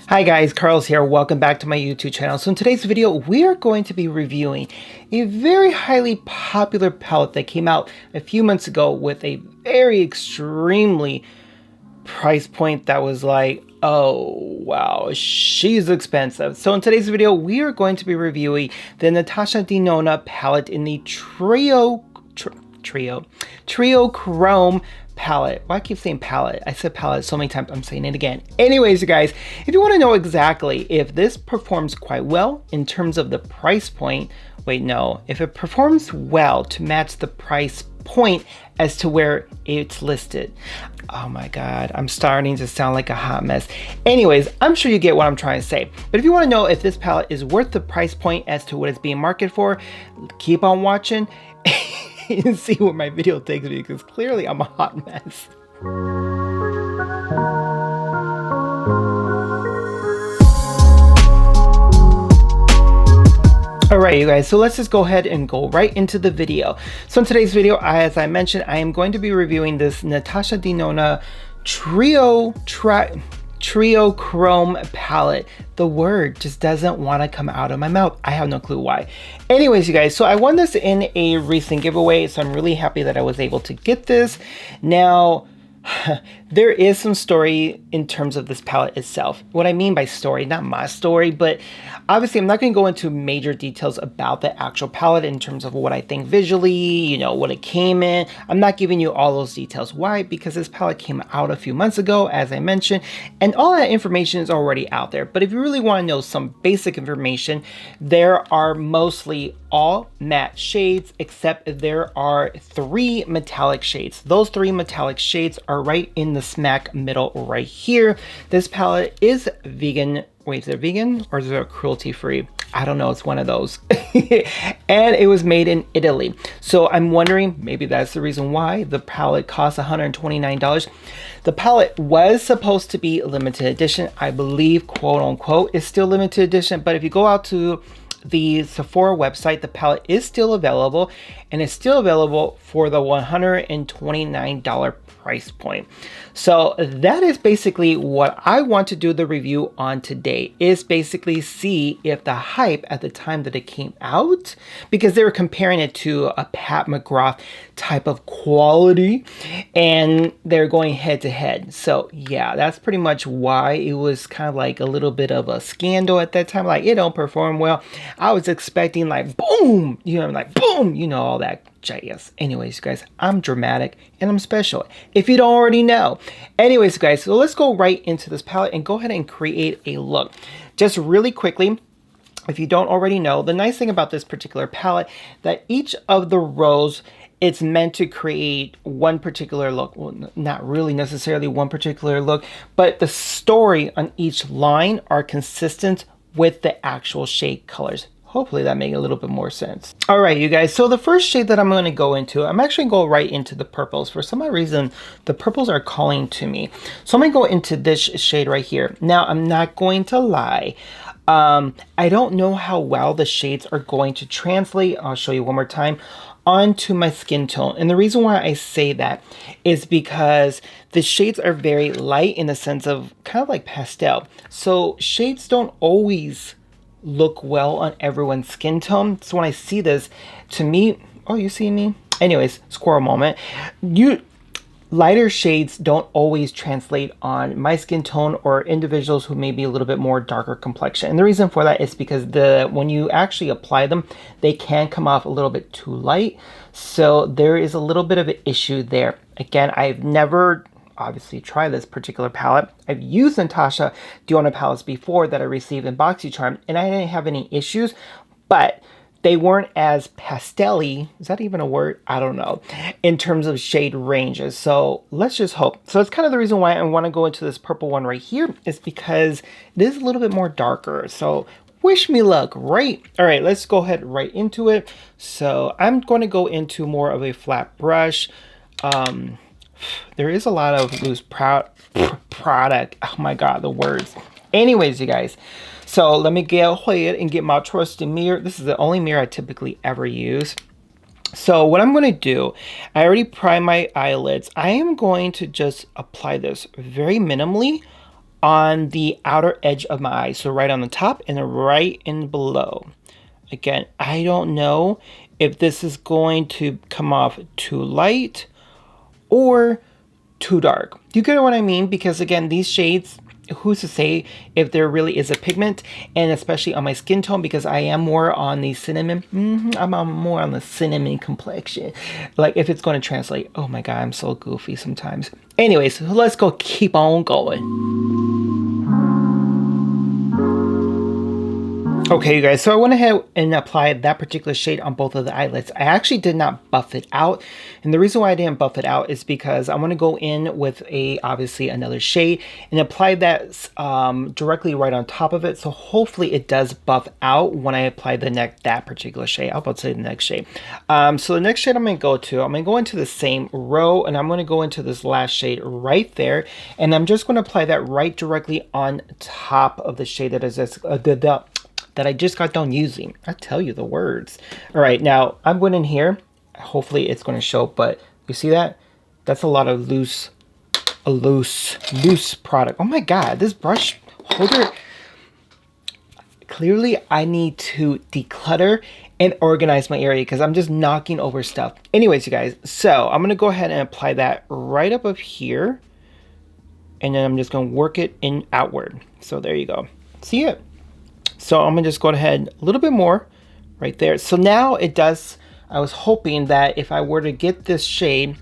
Hi guys, Carl's here. Welcome back to my YouTube channel. So in today's video, we are going to be reviewing a very highly popular palette that came out a few months ago with a very extremely price point that was like, oh wow, she's expensive. So in today's video, we are going to be reviewing the Natasha Denona palette in the Triochrome palette. Why I keep saying palette? I said palette so many times, I'm saying it again. Anyways, you guys, if you want to know exactly if this performs quite well in terms of the price point, wait, no, if it performs well to match the price point as to where it's listed. Oh my God, I'm starting to sound like a hot mess. Anyways, I'm sure you get what I'm trying to say. But if you want to know if this palette is worth the price point as to what it's being marketed for, keep on watching and see where my video takes me, because clearly I'm a hot mess. Alright, you guys, so let's just go ahead and go right into the video. So in today's video, as I mentioned, I am going to be reviewing this Natasha Denona Triochrome palette. The word just doesn't want to come out of my mouth. I have no clue why. Anyways, you guys, so I won this in a recent giveaway, so I'm really happy that I was able to get this. Now, there is some story in terms of this palette itself. What I mean by story, not my story, but obviously I'm not going to go into major details about the actual palette in terms of what I think visually, you know, what it came in. I'm not giving you all those details. Why? Because this palette came out a few months ago, as I mentioned, and all that information is already out there. But if you really want to know some basic information, there are mostly all matte shades, except there are 3 metallic shades. Those 3 metallic shades are right in the smack middle right here. This palette is vegan. Wait, is it vegan or is it cruelty free? I don't know, it's one of those. And it was made in Italy. So I'm wondering, maybe that's the reason why the palette costs $129. The palette was supposed to be limited edition. I believe, quote unquote, is still limited edition. But if you go out to the Sephora website, the palette is still available, and it's still available for the $129 price point. So that is basically what I want to do the review on today, is basically see if the hype at the time that it came out, because they were comparing it to a Pat McGrath type of quality and they're going head to head. So yeah, that's pretty much why it was kind of like a little bit of a scandal at that time. Like, it don't perform well. I was expecting like boom, you know, like boom, you know, all that jazz. Anyways, guys, I'm dramatic and I'm special, if you don't already know. Anyways, guys, so let's go right into this palette and go ahead and create a look. Just really quickly, if you don't already know, the nice thing about this particular palette, that each of the rows, it's meant to create one particular look. Well, not really necessarily one particular look, but the story on each line are consistent with the actual shade colors. Hopefully that made a little bit more sense. All right, you guys, so the first shade that I'm going to go into, I'm actually going to go right into the purples. For some odd reason, the purples are calling to me. So I'm going to go into this shade right here. Now, I'm not going to lie. I don't know how well the shades are going to translate. I'll show you one more time onto my skin tone. And the reason why I say that is because the shades are very light in the sense of kind of like pastel. So shades don't always look well on everyone's skin tone. So when I see this, to me, oh, you see me? Anyways, squirrel moment. Lighter shades don't always translate on my skin tone or individuals who may be a little bit more darker complexion. And the reason for that is because when you actually apply them, they can come off a little bit too light. So there is a little bit of an issue there. Again, I've never obviously try this particular palette. I've used Natasha Denona palettes before that I received in BoxyCharm, and I didn't have any issues, but they weren't as pastel-y, is that even a word? I don't know, in terms of shade ranges. So let's just hope. So that's kind of the reason why I want to go into this purple one right here, is because it is a little bit more darker. So wish me luck, right? All right, let's go ahead right into it. So I'm going to go into more of a flat brush. There is a lot of loose product. Oh my God, the words. Anyways, you guys, so let me go ahead and get my trusty mirror. This is the only mirror I typically ever use. So what I'm going to do, I already primed my eyelids. I am going to just apply this very minimally on the outer edge of my eye. So right on the top and right in below. Again, I don't know if this is going to come off too light or too dark. Do you get what I mean? Because again, these shades, who's to say if there really is a pigment, and especially on my skin tone, because I am more on the cinnamon. I'm more on the cinnamon complexion. Like if it's going to translate. Oh my God, I'm so goofy sometimes. Anyways, let's go keep on going. Okay, you guys, so I went ahead and applied that particular shade on both of the eyelids. I actually did not buff it out. And the reason why I didn't buff it out is because I want to go in with obviously another shade and apply that directly right on top of it. So hopefully it does buff out when I apply that particular shade. I'll about to say the next shade. So the next shade I'm going to go into the same row, and I'm going to go into this last shade right there. And I'm just going to apply that right directly on top of the shade that is that I just got done using. I tell you the words. All right, now I'm going in here. Hopefully it's going to show, but you see that? That's a lot of loose product. Oh my God, this brush holder. Clearly I need to declutter and organize my area because I'm just knocking over stuff. Anyways, you guys, so I'm going to go ahead and apply that right up here. And then I'm just going to work it in outward. So there you go. See it? So I'm going to just go ahead a little bit more right there. So now it does, I was hoping that if I were to get this shade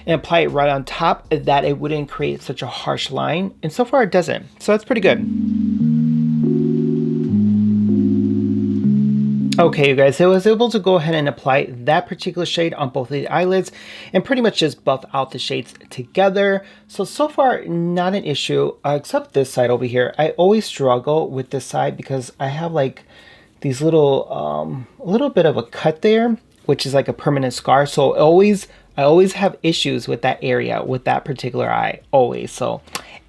and apply it right on top, that it wouldn't create such a harsh line. And so far it doesn't. So that's pretty good. Okay, you guys, so I was able to go ahead and apply that particular shade on both of the eyelids and pretty much just buff out the shades together. So far, not an issue, except this side over here. I always struggle with this side because I have like these little bit of a cut there, which is like a permanent scar. So I always have issues with that area, with that particular eye, always. So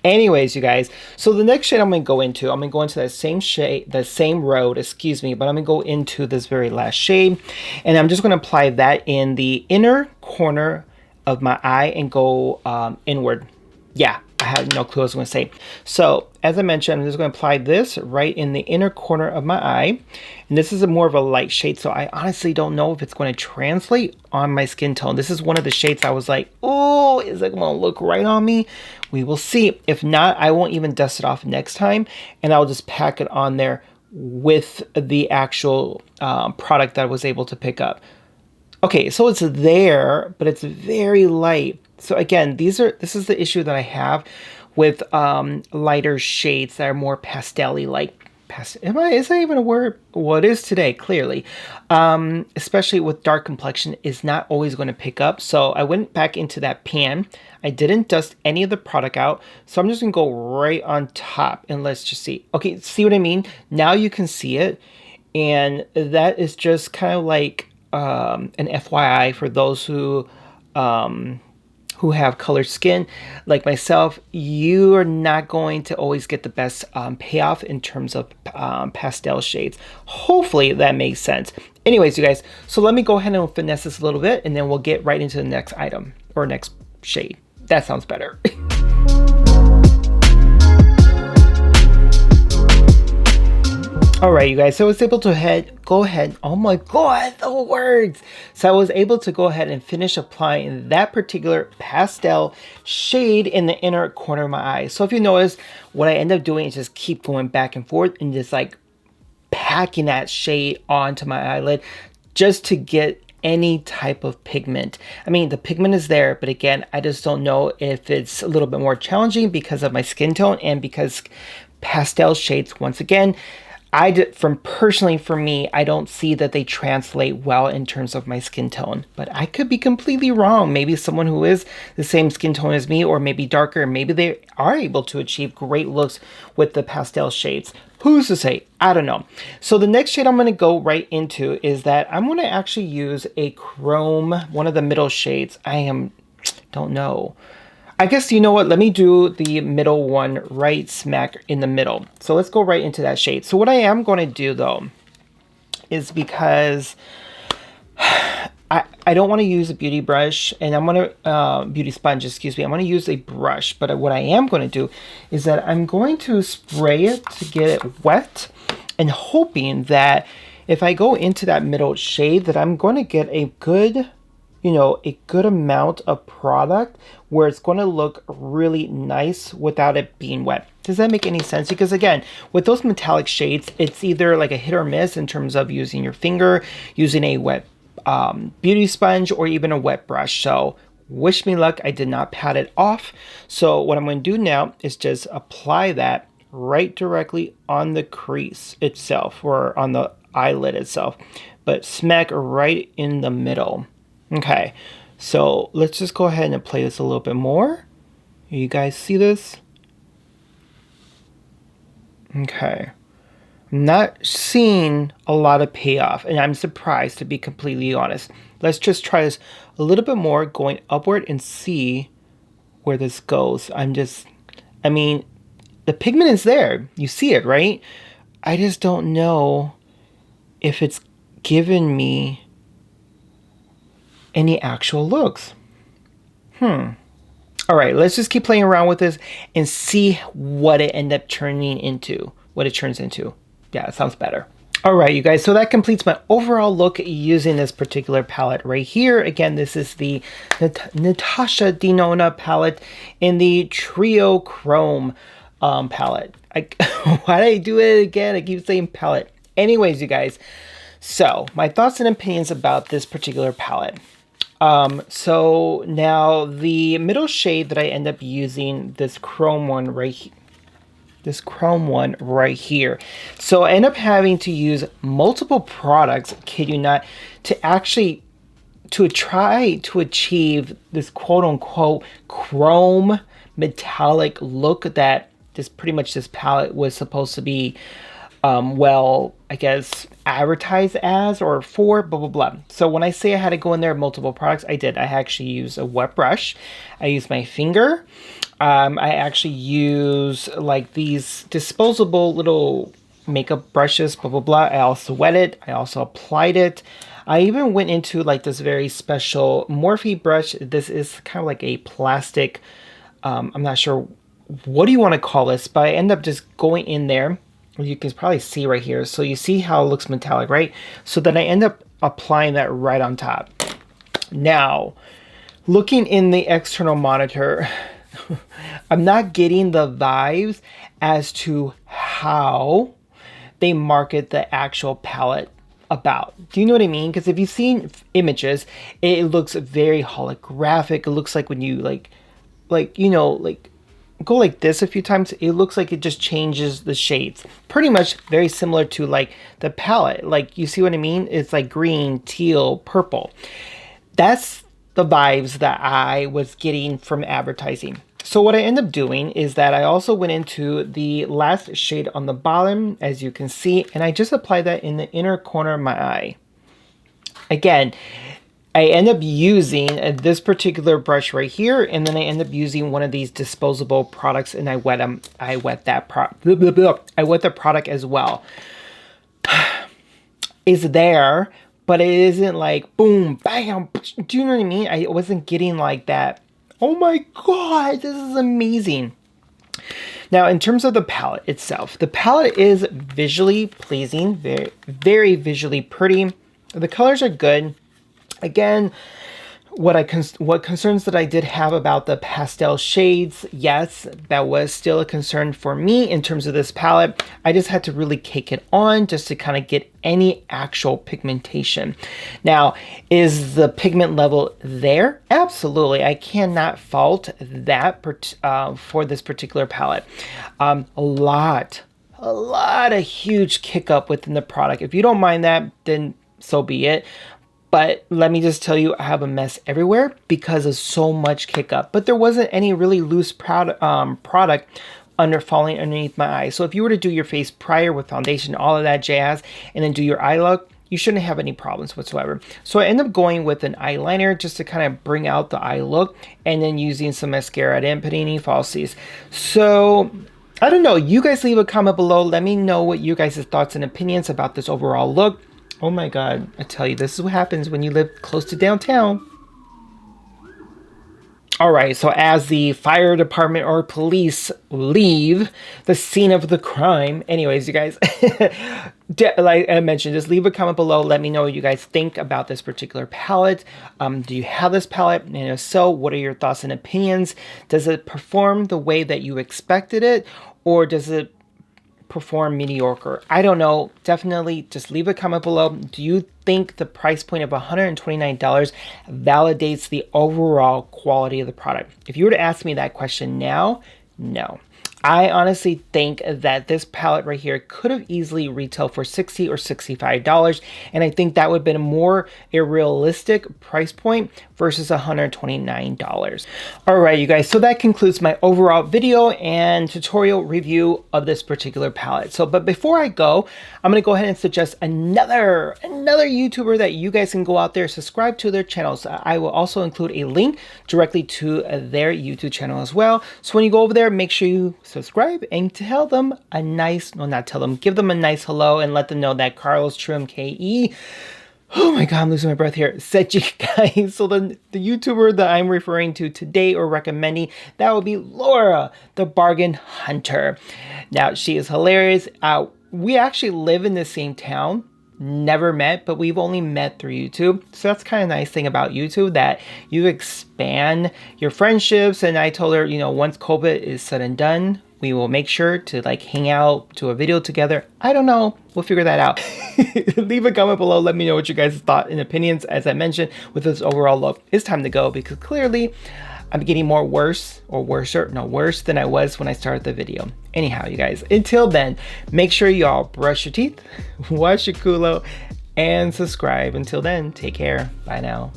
anyways, you guys, so the next shade I'm going to go into that same shade, the same road, excuse me, but I'm going to go into this very last shade, and I'm just going to apply that in the inner corner of my eye and go inward. Yeah, I had no clue what I was going to say. So as I mentioned, I'm just going to apply this right in the inner corner of my eye. And this is more of a light shade, so I honestly don't know if it's going to translate on my skin tone. This is one of the shades I was like, oh, is it going to look right on me? We will see. If not, I won't even dust it off next time, and I'll just pack it on there with the actual product that I was able to pick up. Okay, so it's there, but it's very light. So again, this is the issue that I have with lighter shades that are more pastel-y, like is that even a word? Well, it is today, clearly. Especially with dark complexion, is not always going to pick up. So I went back into that pan. I didn't dust any of the product out. So I'm just going to go right on top and let's just see. Okay, see what I mean? Now you can see it. And that is just kind of like an FYI for those who have colored skin like myself. You are not going to always get the best payoff in terms of pastel shades. Hopefully that makes sense. Anyways, you guys, so let me go ahead and finesse this a little bit, and then we'll get right into the next item or next shade. That sounds better. All right, you guys, so I was able to go ahead, oh my God, the words. So I was able to go ahead and finish applying that particular pastel shade in the inner corner of my eye. So if you notice, what I end up doing is just keep going back and forth and just like packing that shade onto my eyelid just to get any type of pigment. I mean, the pigment is there, but again, I just don't know if it's a little bit more challenging because of my skin tone and because pastel shades, once again, personally for me, I don't see that they translate well in terms of my skin tone, but I could be completely wrong. Maybe someone who is the same skin tone as me, or maybe darker, maybe they are able to achieve great looks with the pastel shades. Who's to say? I don't know. So the next shade I'm going to go right into is that I'm going to actually use a chrome, one of the middle shades. Don't know. I guess, you know what, let me do the middle one right smack in the middle. So let's go right into that shade. So what I am going to do though is, because I don't want to use a beauty brush, and I'm going to, beauty sponge, excuse me. I'm going to use a brush, but what I am going to do is that I'm going to spray it to get it wet, and hoping that if I go into that middle shade that I'm going to get a good, you know, a good amount of product where it's going to look really nice without it being wet. Does that make any sense? Because again, with those metallic shades, it's either like a hit or miss in terms of using your finger, using a wet beauty sponge, or even a wet brush. So wish me luck. I did not pat it off. So what I'm going to do now is just apply that right directly on the crease itself, or on the eyelid itself, but smack right in the middle. Okay, so let's just go ahead and apply this a little bit more. You guys see this? Okay. I'm not seeing a lot of payoff, and I'm surprised, to be completely honest. Let's just try this a little bit more, going upward, and see where this goes. I mean, the pigment is there. You see it, right? I just don't know if it's given me any actual looks. All right, let's just keep playing around with this and see what it ends up turning into, what it turns into. Yeah, it sounds better. All right, you guys, so that completes my overall look using this particular palette right here. Again, this is the Natasha Denona palette in the Triochrome palette. Why did I do it again? I keep saying palette. Anyways, you guys, so my thoughts and opinions about this particular palette. So now the middle shade that I end up using, this chrome one right here, so I end up having to use multiple products, kid you not, to actually try to achieve this quote unquote chrome metallic look that this palette was supposed to be well, I guess, advertised as or for, blah, blah, blah. So when I say I had to go in there multiple products, I did. I actually used a wet brush. I used my finger. I actually use like these disposable little makeup brushes, blah, blah, blah. I also wet it. I also applied it. I even went into like this very special Morphe brush. This is kind of like a plastic, I'm not sure what do you want to call this, but I end up just going in there. You can probably see right here. So you see how it looks metallic, right? So then I end up applying that right on top. Now, looking in the external monitor, I'm not getting the vibes as to how they market the actual palette about. Do you know what I mean? Because if you've seen images, it looks very holographic. It looks like when you go like this a few times, it looks like it just changes the shades. Pretty much very similar to like the palette. Like, you see what I mean? It's like green, teal, purple. That's the vibes that I was getting from advertising. So what I end up doing is that I also went into the last shade on the bottom, as you can see, and I just applied that in the inner corner of my eye. Again, I end up using this particular brush right here, and then I end up using one of these disposable products, and I wet the product as well. It's there, but it isn't like boom, bam. Do you know what I mean? I wasn't getting like that. Oh my god, this is amazing. Now, in terms of the palette itself, the palette is visually pleasing, very, very visually pretty. The colors are good. Again, what concerns that I did have about the pastel shades, yes, that was still a concern for me in terms of this palette. I just had to really cake it on just to kind of get any actual pigmentation. Now, is the pigment level there? Absolutely. I cannot fault that for this particular palette. A lot of huge kick up within the product. If you don't mind that, then so be it. But let me just tell you, I have a mess everywhere because of so much kick up. But there wasn't any really loose product falling underneath my eye. So if you were to do your face prior with foundation, all of that jazz, and then do your eye look, you shouldn't have any problems whatsoever. So I end up going with an eyeliner just to kind of bring out the eye look, and then using some mascara. I didn't put any falsies. So I don't know. You guys leave a comment below. Let me know what you guys' thoughts and opinions about this overall look. Oh my God, I tell you, this is what happens when you live close to downtown. All right, so as the fire department or police leave the scene of the crime, anyways, you guys, like I mentioned, just leave a comment below. Let me know what you guys think about this particular palette. Do you have this palette? And if so, what are your thoughts and opinions? Does it perform the way that you expected it, or does it perform mediocre? I don't know. Definitely just leave a comment below. Do you think the price point of $129 validates the overall quality of the product? If you were to ask me that question now, no. I honestly think that this palette right here could have easily retailed for $60 or $65, and I think that would have been a more realistic price point versus $129. All right, you guys, so that concludes my overall video and tutorial review of this particular palette. But before I go, I'm gonna go ahead and suggest another YouTuber that you guys can go out there, subscribe to their channels. I will also include a link directly to their YouTube channel as well. So when you go over there, make sure you subscribe and tell them a nice, no, not tell them, give them a nice hello and let them know that Carlos TrulyMKE, oh my God, I'm losing my breath here, said you guys. So the YouTuber that I'm referring to today or recommending, that would be Laura, the Bargain Hunter. Now, she is hilarious. We actually live in the same town. Never met, but we've only met through YouTube. So that's kind of nice thing about YouTube, that you expand your friendships. And I told her, you know, once COVID is said and done, we will make sure to like hang out, do a video together. I don't know. We'll figure that out. Leave a comment below. Let me know what you guys thought and opinions. As I mentioned, with this overall look, it's time to go because clearly I'm getting worse than I was when I started the video. Anyhow, you guys, until then, make sure y'all brush your teeth, wash your culo, and subscribe. Until then, take care. Bye now.